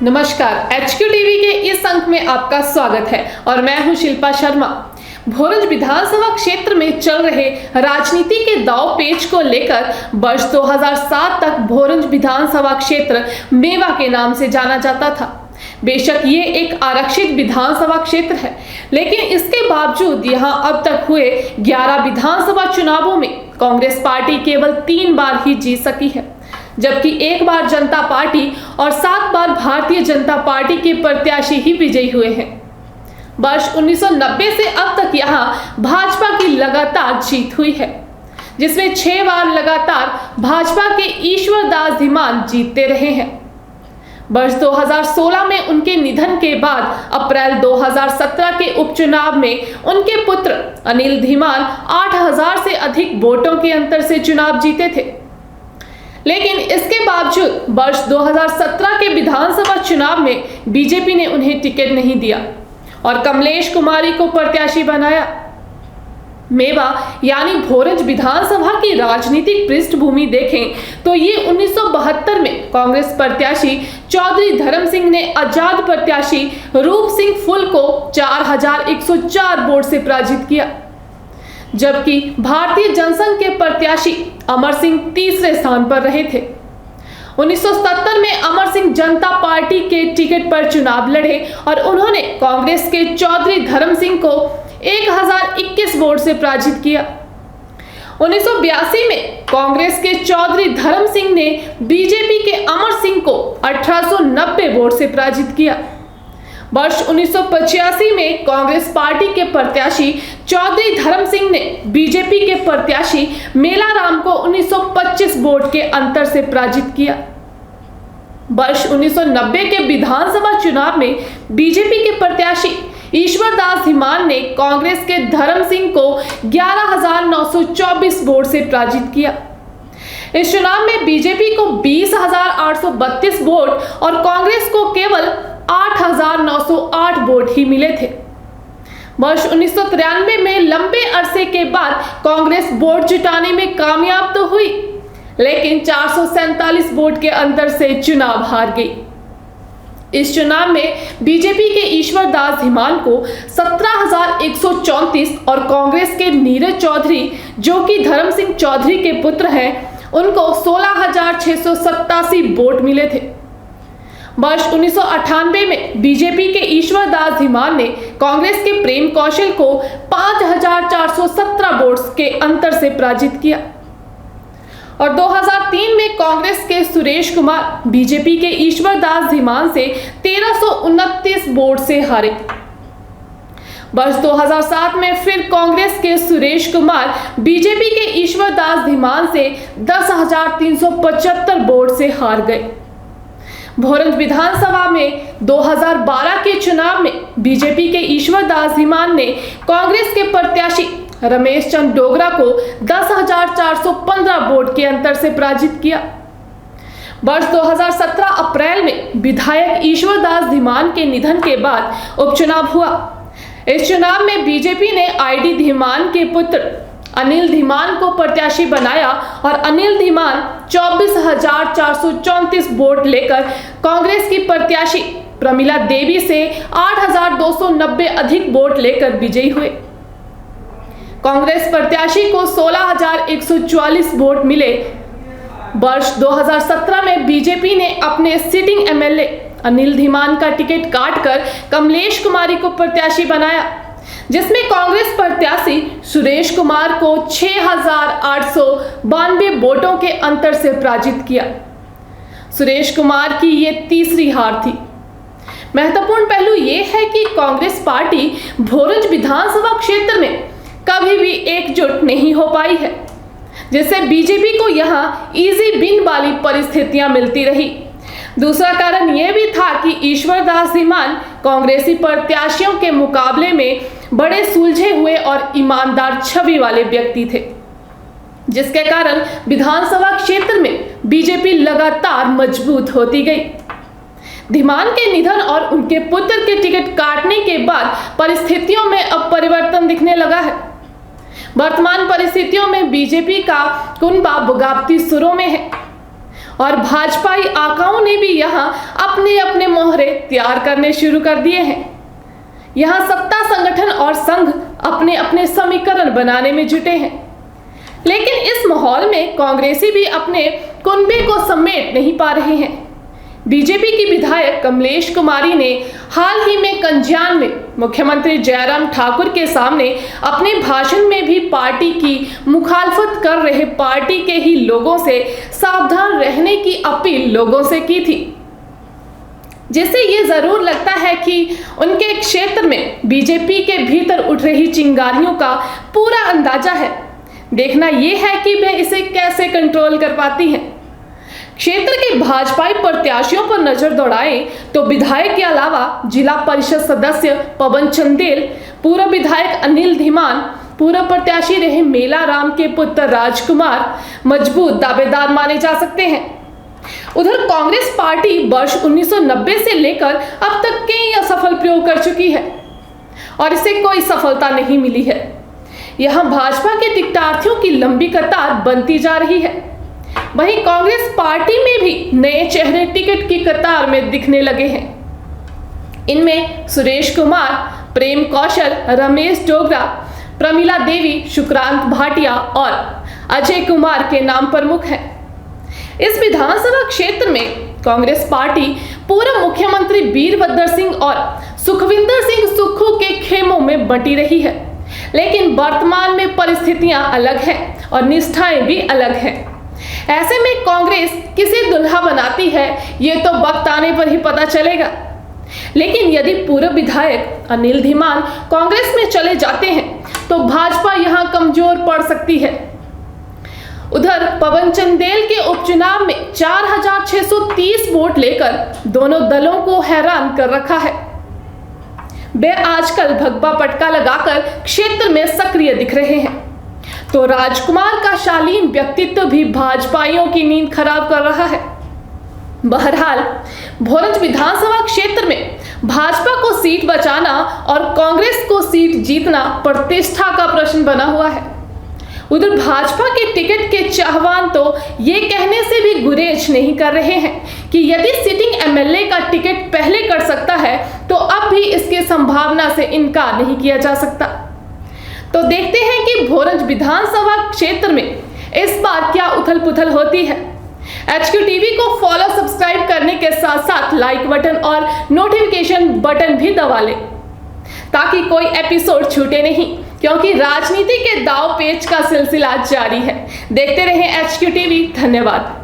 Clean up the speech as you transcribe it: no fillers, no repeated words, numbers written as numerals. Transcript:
नमस्कार, HQ TV के इस अंक में आपका स्वागत है और मैं हूं शिल्पा शर्मा। भोरंज विधानसभा क्षेत्र में चल रहे राजनीति के दांव पेच को लेकर वर्ष 2007 तक भोरंज विधानसभा क्षेत्र मेवा के नाम से जाना जाता था। बेशक ये एक आरक्षित विधानसभा क्षेत्र है, लेकिन इसके बावजूद यहाँ अब तक हुए 11 विधानसभा चुनावों में कांग्रेस पार्टी केवल 3 बार ही जीत सकी है, जबकि 1 बार जनता पार्टी और 7 बार भारतीय जनता पार्टी के प्रत्याशी ही विजयी हुए हैं। वर्ष 1990 से अब तक यहाँ भाजपा की लगातार जीत हुई है, जिसमें 6 बार लगातार भाजपा के ईश्वर दास धीमान जीतते रहे हैं। वर्ष 2016 में उनके निधन के बाद अप्रैल 2017 के उपचुनाव में उनके पुत्र अनिल धीमान 8000 से अधिक वोटों के अंतर से चुनाव जीते थे, लेकिन इसके बावजूद वर्ष 2017 के विधानसभा चुनाव में बीजेपी ने उन्हें टिकट नहीं दिया और कमलेश कुमारी को प्रत्याशी बनाया। मेवा यानी भोरंज विधानसभा की राजनीतिक पृष्ठभूमि देखें तो ये 1972 में कांग्रेस प्रत्याशी चौधरी धर्म सिंह ने आजाद प्रत्याशी रूप सिंह फुल को 4104 वोट से पराजित किया, जबकि भारतीय जनसंघ के प्रत्याशी अमर सिंह तीसरे स्थान पर रहे थे। 1970 में अमर सिंह जनता पार्टी के टिकट पर चुनाव लड़े और उन्होंने कांग्रेस के चौधरी धर्म सिंह को 1021 वोट से पराजित किया। 1982 में कांग्रेस के चौधरी धर्म सिंह ने बीजेपी के अमर सिंह को 1890 वोट से पराजित किया। वर्ष 1985 में कांग्रेस पार्टी के प्रत्याशी चौधरी धर्म सिंह ने बीजेपी के प्रत्याशी मेलाराम को 1925 वोट के अंतर से पराजित किया। वर्ष 1990 के विधानसभा चुनाव में बीजेपी के प्रत्याशी ईश्वर दास धीमान ने कांग्रेस के धर्म सिंह को 11924 वोट से पराजित किया। इस चुनाव में बीजेपी को 20832 वोट और कांग्रेस को केवल 8908 वोट ही मिले थे। वर्ष 1993 में लंबे अरसे के बाद कांग्रेस वोट जुटाने में कामयाब तो हुई, लेकिन 447 वोट के अंतर से चुनाव हार गई। इस चुनाव में बीजेपी के ईश्वर दास धीमान को 17134 और कांग्रेस के नीरज चौधरी, जो कि धर्म सिंह चौधरी के पुत्र हैं, उनको 16687 वोट मिले थे। वर्ष 1998 में बीजेपी के ईश्वर दास धीमान ने कांग्रेस के प्रेम कौशल को 5417 वोट्स के अंतर से पराजित किया और 2003 में कांग्रेस के सुरेश कुमार बीजेपी के ईश्वर दास धीमान से 1329 वोट से हारे। वर्ष 2007 में फिर कांग्रेस के सुरेश कुमार बीजेपी के ईश्वर दास धीमान से 10,375 वोट से हार गए। भोरंज विधानसभा में 2012 के चुनाव में बीजेपी के ईश्वर दास धीमान ने कांग्रेस के प्रत्याशी रमेश चंद डोगरा को 10,415 वोट के अंतर से पराजित किया। वर्ष 2017 अप्रैल में विधायक ईश्वर दास धीमान के निधन के बाद उपचुनाव हुआ। इस चुनाव में बीजेपी ने आईडी धीमान के पुत्र अनिल धीमान को प्रत्याशी बनाया और अनिल धीमान 24,434 वोट लेकर कांग्रेस की प्रत्याशी प्रमिला देवी से 8,290 अधिक वोट लेकर विजयी हुए। कांग्रेस प्रत्याशी को 16,144 वोट मिले। वर्ष 2017 में बीजेपी ने अपने सिटिंग एमएलए अनिल धीमान का टिकट काटकर कमलेश कुमारी को प्रत्याशी बनाया, जिसमें कांग्रेस प्रत्याशी सुरेश कुमार को 6,892 वोटों के अंतर से पराजित किया। सुरेश कुमार की ये तीसरी हार थी। महत्वपूर्ण पहलू ये है कि कांग्रेस पार्टी भोरंज विधानसभा क्षेत्र में कभी भी एकजुट नहीं हो पाई है, जिससे बीजेपी को यहाँ इजी विन वाली परिस्थितियां मिलती रही। दूसरा कारण यह भी था कि ईश्वर दास धीमान कांग्रेसी प्रत्याशियों के मुकाबले में बड़े सुलझे हुए और ईमानदार छवि वाले व्यक्ति थे, जिसके कारण विधानसभा क्षेत्र में बीजेपी लगातार मजबूत होती गई। धीमान के निधन और उनके पुत्र के टिकट काटने के बाद परिस्थितियों में अब परिवर्तन दिखने लगा है। वर्तमान परिस्थितियों में बीजेपी का कुनबा बगावती सुरों में है और भाजपाई आकाओं ने भी यहां अपने अपने मोहरे तैयार करने शुरू कर दिए हैं। यहां सत्ता, संगठन और संघ अपने अपने समीकरण बनाने में जुटे हैं। लेकिन इस माहौल में कांग्रेसी भी अपने कुनबे को समेट नहीं पा रहे हैं। बीजेपी की विधायक कमलेश कुमारी ने हाल ही में कंजान में मुख्यमंत्री जयराम ठाकुर के सामने अपने भाषण में भी पार्टी की मुखालफत कर रहे पार्टी के ही लोगों से सावधान रहने की अपील लोगों से की थी, जिससे ये जरूर लगता है कि उनके क्षेत्र में बीजेपी के भीतर उठ रही चिंगारियों का पूरा अंदाजा है। देखना यह है कि वे इसे कैसे कंट्रोल कर पाती हैं। क्षेत्र के भाजपाई प्रत्याशियों पर नजर दौड़ाएं तो विधायक के अलावा जिला परिषद सदस्य पवन चंदेल, पूर्व विधायक अनिल धीमान, पूर्व प्रत्याशी रहे मेला राम के पुत्र राजकुमार मजबूत दावेदार माने जा सकते हैं। उधर कांग्रेस पार्टी वर्ष 1990 से लेकर अब तक कई असफल प्रयोग कर चुकी है और इसे कोई सफलता नहीं मिली है। यहां भाजपा के टिकटार्थियों की लंबी कतार बनती जा रही है। वहीं कांग्रेस पार्टी में भी नए चेहरे टिकट की कतार में दिखने लगे हैं। इनमें सुरेश कुमार, प्रेम कौशल, रमेश डोगरा, प्रमिला देवी, सुक्रांत भाटिया और अजय कुमार के नाम प्रमुख हैं। इस विधानसभा क्षेत्र में कांग्रेस पार्टी पूर्व मुख्यमंत्री वीरभद्र सिंह और सुखविंदर सिंह सुक्खू के खेमों में बंटी रही है। लेकिन वर्तमान में परिस्थितियां अलग हैं और निष्ठाएं भी अलग हैं। ऐसे में कांग्रेस किसे दुल्हा बनाती है ये तो वक्त आने पर ही पता चलेगा। लेकिन यदि पूर्व विधायक अनिल धीमान कांग्रेस में चले जाते हैं तो भाजपा यहां कमजोर पड़ सकती है। उधर पवन चंदेल के उपचुनाव में 4630 वोट लेकर दोनों दलों को हैरान कर रखा है। वे आजकल भगवा पटका लगाकर क्षेत्र में सक्रिय दिख रहे हैं, तो राजकुमार का शालीन व्यक्तित्व भी भाजपाइयों की नींद खराब कर रहा है। बहरहाल भोरंज विधानसभा क्षेत्र में भाजपा को सीट बचाना और कांग्रेस को सीट जीतना प्रतिष्ठा का प्रश्न बना हुआ है। उधर भाजपा के टिकट के चाहवान तो ये कहने से भी गुरेज नहीं कर रहे हैं कि यदि सिटिंग एमएलए का टिकट पहले कर सकता है तो अब भी इसकी संभावना से इनकार नहीं किया जा सकता। तो देखते हैं कि भोरंज विधानसभा क्षेत्र में इस बार क्या उथल पुथल होती है। HQ टीवी को फॉलो, सब्सक्राइब करने के साथ साथ लाइक बटन और नोटिफिकेशन बटन भी दबा लें ताकि कोई एपिसोड छूटे नहीं, क्योंकि राजनीति के दाव पेच का सिलसिला जारी है। देखते रहें HQ टीवी। धन्यवाद।